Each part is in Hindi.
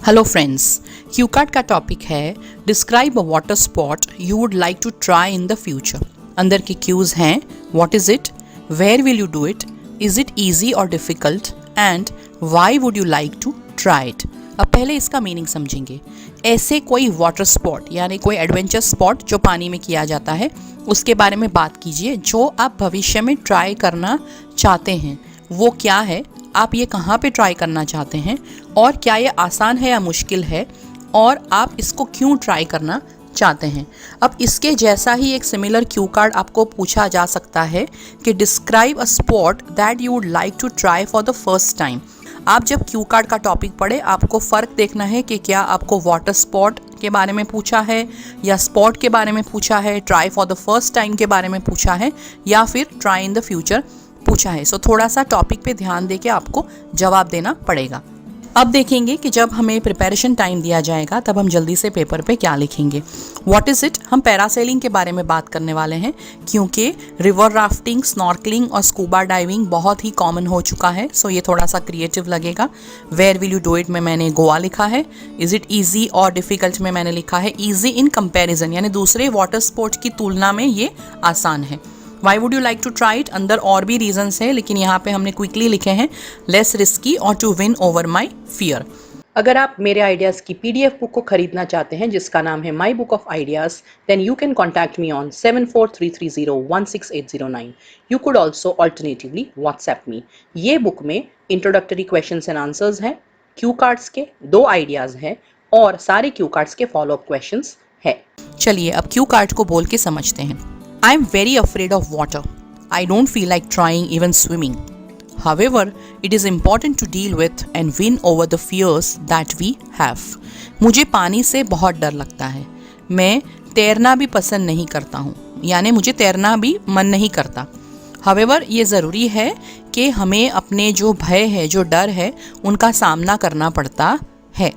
हेलो फ्रेंड्स, क्यू कार्ड का टॉपिक है describe a water spot you would like to try in the future. अंदर के क्यूज हैं what is it, where will you do it, is it easy और difficult and why would you like to try it. अब पहले इसका मीनिंग समझेंगे। ऐसे कोई वाटर स्पॉट यानी कोई एडवेंचर स्पॉट जो पानी में किया जाता है उसके बारे में बात कीजिए जो आप भविष्य में ट्राई करना चाहते हैं। वो क्या है, आप ये कहाँ पे ट्राई करना चाहते हैं और क्या ये आसान है या मुश्किल है और आप इसको क्यों ट्राई करना चाहते हैं। अब इसके जैसा ही एक सिमिलर क्यू कार्ड आपको पूछा जा सकता है कि describe a spot that you would like to try for the first time. आप जब क्यू कार्ड का टॉपिक पढ़े आपको फ़र्क देखना है कि क्या आपको वाटर स्पॉट के बारे में पूछा है या स्पॉट के बारे में पूछा है, try for the first time के बारे में पूछा है या फिर ट्राई इन द फ्यूचर पूछा है। सो थोड़ा सा टॉपिक पे ध्यान दे के आपको जवाब देना पड़ेगा। अब देखेंगे कि जब हमें प्रिपरेशन टाइम दिया जाएगा तब हम जल्दी से पेपर पे क्या लिखेंगे। व्हाट इज़ इट, हम पैरासेलिंग के बारे में बात करने वाले हैं क्योंकि रिवर राफ्टिंग, स्नॉर्कलिंग और स्कूबा डाइविंग बहुत ही कॉमन हो चुका है। सो ये थोड़ा सा क्रिएटिव लगेगा। Where will you do it में मैंने गोवा लिखा है। इज़ इट ईजी और डिफ़िकल्ट में मैंने लिखा है ईजी इन कंपेरिजन, यानी दूसरे वाटर स्पोर्ट्स की तुलना में ये आसान है। Why would you like to try it, अंदर और भी रीजंस है लेकिन यहाँ पे हमने क्विकली लिखे हैं लेस रिस्की और to win over my fear. अगर आप मेरे आइडियाज़ की PDF बुक को खरीदना चाहते हैं जिसका नाम है my book of ideas, then you can contact me on 7433016809। You could also alternatively WhatsApp me. ये बुक में इंट्रोडक्टरी क्वेश्चंस एंड आंसर्स हैं, क्यू कार्ड्स के 2 आइडियाज़ हैं और सारे क्यू कार्ड्स के फॉलोअप क्वेश्चंस है। चलिए अब क्यू कार्ड को बोल के समझते हैं। I am very afraid of water. I don't feel like trying even swimming. However, it is important to deal with and win over the fears that we have. मुझे पानी से बहुत डर लगता है। मैं तैरना भी पसंद नहीं करता हूँ, यानी मुझे तैरना भी मन नहीं करता। However, ये ज़रूरी है कि हमें अपने जो भय है, जो डर है, उनका सामना करना पड़ता है।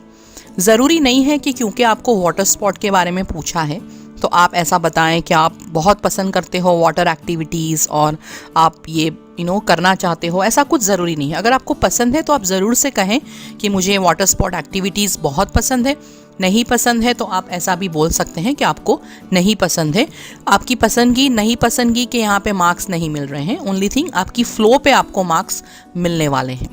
ज़रूरी नहीं है कि क्योंकि आपको वाटर स्पॉट के बारे में पूछा है तो आप ऐसा बताएं कि आप बहुत पसंद करते हो वाटर एक्टिविटीज़ और आप ये करना चाहते हो। ऐसा कुछ ज़रूरी नहीं है। अगर आपको पसंद है तो आप ज़रूर से कहें कि मुझे वाटर स्पॉट एक्टिविटीज़ बहुत पसंद है। नहीं पसंद है तो आप ऐसा भी बोल सकते हैं कि आपको नहीं पसंद है। आपकी पसंदगी नहीं पसंदगी के यहाँ पे मार्क्स नहीं मिल रहे हैं। ओनली थिंग आपकी फ़्लो पे आपको मार्क्स मिलने वाले हैं।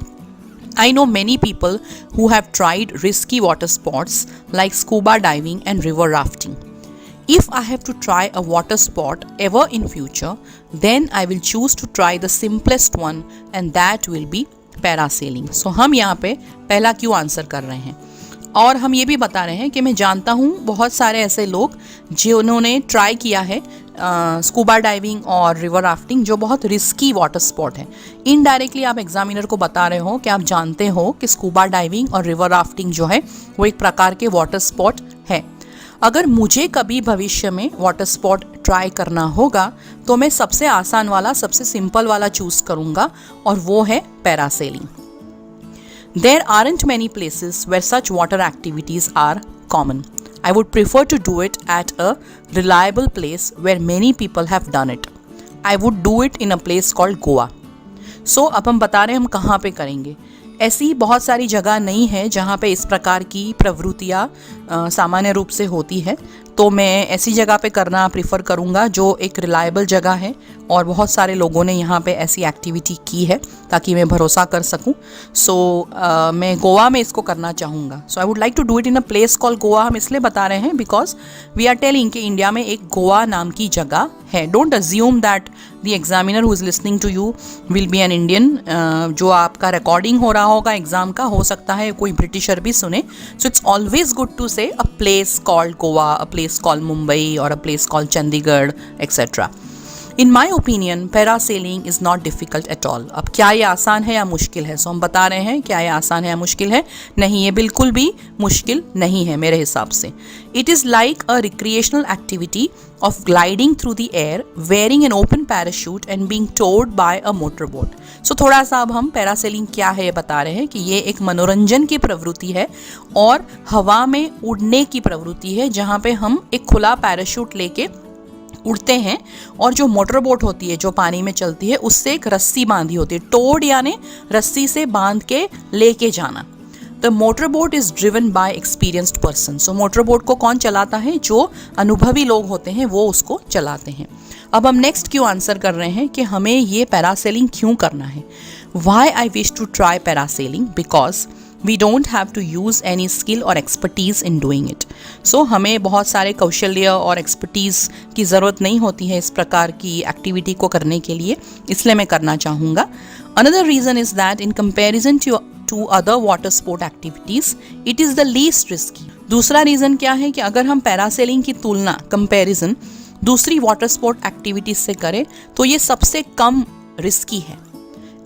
I know many people who have tried risky water sports like scuba diving and river rafting. If I have to try a water sport ever in future, then I will choose to try the simplest one and that will be parasailing. So हम यहाँ पे पहला क्यों आंसर कर रहे हैं और हम ये भी बता रहे हैं कि मैं जानता हूँ बहुत सारे ऐसे लोग जिन्होंने ट्राई किया है स्कूबा डाइविंग और रिवर राफ्टिंग जो बहुत रिस्की वाटर स्पॉट है। इनडायरेक्टली आप एग्जामिनर को बता रहे हो कि आप जानते हो कि स्कूबा डाइविंग और रिवर राफ्टिंग जो है वो एक प्रकार के वाटर स्पॉट है। अगर मुझे कभी भविष्य में वाटर स्पॉट ट्राई करना होगा तो मैं सबसे आसान वाला, सबसे सिंपल वाला चूज़ करूँगा और वो है parasailing. There aren't many places where such water activities are common. I would prefer to do it at a reliable place where many people have done it. I would do it in a place called Goa. So अब हम बता रहे हैं हम कहाँ पे करेंगे। ऐसी बहुत सारी जगह नहीं है जहाँ पे इस प्रकार की प्रवृत्तियाँ सामान्य रूप से होती है, तो मैं ऐसी जगह पे करना प्रिफर करूँगा जो एक रिलायबल जगह है और बहुत सारे लोगों ने यहाँ पे ऐसी एक्टिविटी की है ताकि मैं भरोसा कर सकूँ। सो मैं गोवा में इसको करना चाहूँगा। So I would like to do it in a place call Goa. हम इसलिए बता रहे हैं बिकॉज वी आर टेलिंग कि इंडिया में एक गोवा नाम की जगह है। Don't assume that the examiner who is listening to you will be an Indian. जो आपका रिकॉर्डिंग हो रहा होगा एग्ज़ाम का, हो सकता है कोई ब्रिटिशर भी सुने। So it's always good to say a place called Goa, a place called Mumbai or a place called Chandigarh, etc. In my opinion, parasailing is not difficult at all. अब क्या ये आसान है या मुश्किल है? सो हम बता रहे हैं क्या ये आसान है या मुश्किल है? नहीं, ये बिल्कुल भी मुश्किल नहीं है मेरे हिसाब से। It is like a recreational activity of gliding through the air, wearing an open parachute and being towed by a motorboat. सो थोड़ा सा अब हम पैरासेलिंग क्या है ये बता रहे हैं कि ये एक मनोरंजन की प्रवृत्ति है और हवा में उड़ने की प्रवृत्ति है जहाँ पे हम एक खुला पैराशूट लेके उड़ते हैं और जो मोटर बोट होती है जो पानी में चलती है उससे एक रस्सी बांधी होती है। टोड यानी रस्सी से बांध के लेके जाना। The motor boat is driven by experienced person. So motor boat को कौन चलाता है? जो अनुभवी लोग होते हैं वो उसको चलाते हैं. अब हम नेक्स्ट क्यों आंसर कर रहे हैं कि हमें ये पैरासेलिंग क्यों करना है. Why I wish to try parasailing? Because we don't have to use any skill और expertise in doing it. So हमें बहुत सारे कौशल्य और एक्सपर्टीज़ की ज़रूरत नहीं होती है इस प्रकार की एक्टिविटी को करने के लिए, इसलिए मैं करना चाहूँगा. Another reason is that in comparison to other water sport activities it is the least risky. दूसरा रीज़न क्या है कि अगर हम पैरासेलिंग की तुलना, कंपेरिजन दूसरी वाटर स्पोर्ट एक्टिविटीज़ से करें तो ये सबसे कम रिस्की है.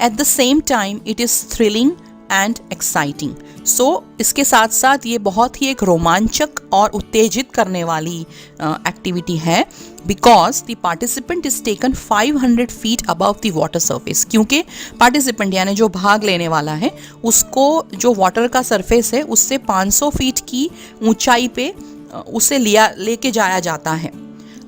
At the same time it is thrilling and exciting. So इसके साथ साथ ये बहुत ही एक रोमांचक और उत्तेजित करने वाली एक्टिविटी है. Because the participant is taken 500 feet above the water surface. क्योंकि पार्टिसिपेंट यानी जो भाग लेने वाला है उसको जो वाटर का सरफेस है उससे 500 फीट की ऊंचाई पे उसे लेके जाया जाता है.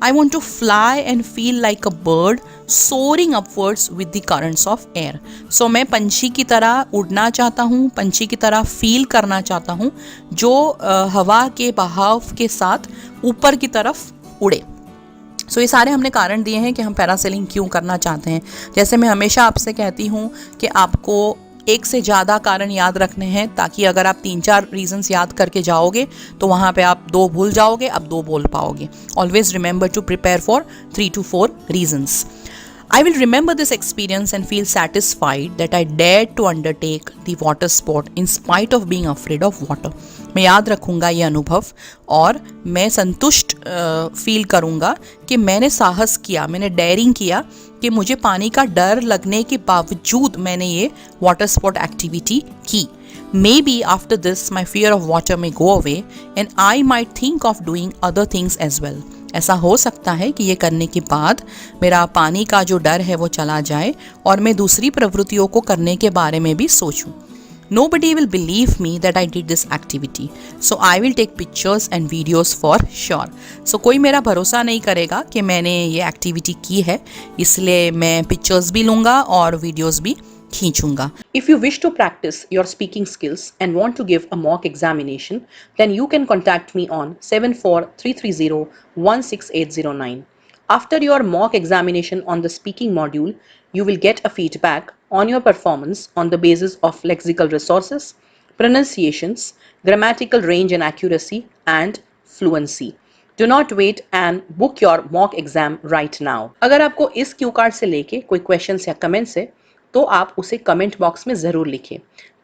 I want to fly and feel like a bird soaring upwards with the currents of air. So मैं पंछी की तरह उड़ना चाहता हूँ, पंछी की तरह फील करना चाहता हूँ जो हवा के बहाव के साथ ऊपर की तरफ उड़े. सो ये सारे हमने कारण दिए हैं कि हम पैरासेलिंग क्यों करना चाहते हैं. जैसे मैं हमेशा आपसे कहती हूँ कि आपको एक से ज़्यादा कारण याद रखने हैं ताकि अगर आप 3-4 रीजंस याद करके जाओगे तो वहाँ पे आप 2 भूल जाओगे, अब 2 बोल पाओगे. Always remember to prepare for 3 to 4 reasons. I will remember this experience and feel satisfied that I dared to undertake the water sport in spite of being afraid of water. मैं याद रखूँगा ये अनुभव और मैं संतुष्ट फील करूँगा कि मैंने साहस किया, मैंने डेयरिंग किया कि मुझे पानी का डर लगने के बावजूद मैंने ये वाटर स्पोर्ट एक्टिविटी की. Maybe after this my fear of water may go away and I might think of doing other things as well. ऐसा हो सकता है कि ये करने के बाद मेरा पानी का जो डर है वो चला जाए और मैं दूसरी प्रवृत्तियों को करने के बारे में भी सोचूं. Nobody will believe me that I did this activity, so I will take pictures and videos for sure. So कोई मेरा भरोसा नहीं करेगा कि मैंने ये एक्टिविटी की है, इसलिए मैं पिक्चर्स भी लूँगा और वीडियोस भी खींचूंगा. If you wish to practice your speaking skills and want to give a mock examination, then you can contact me on 7433016809. After your mock examination on the speaking module, you will get a feedback on your performance on the basis of lexical resources, pronunciations, grammatical range and accuracy, and fluency. Do not wait and book your mock exam right now. अगर आपको इस क्यू कार्ड से लेके कोई क्वेश्चंस या कमेंट्स है तो आप उसे कमेंट बॉक्स में ज़रूर लिखें.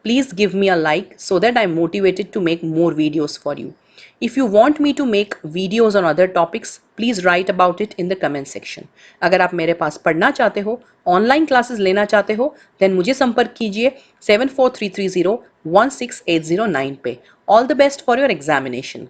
Please give me a like so that I am motivated to make more videos for you. If you want me to make videos on other topics, please write about it in the comment section. अगर आप मेरे पास पढ़ना चाहते हो, ऑनलाइन क्लासेस लेना चाहते हो, देन मुझे संपर्क कीजिए 7433016809 पे. All the best for your examination.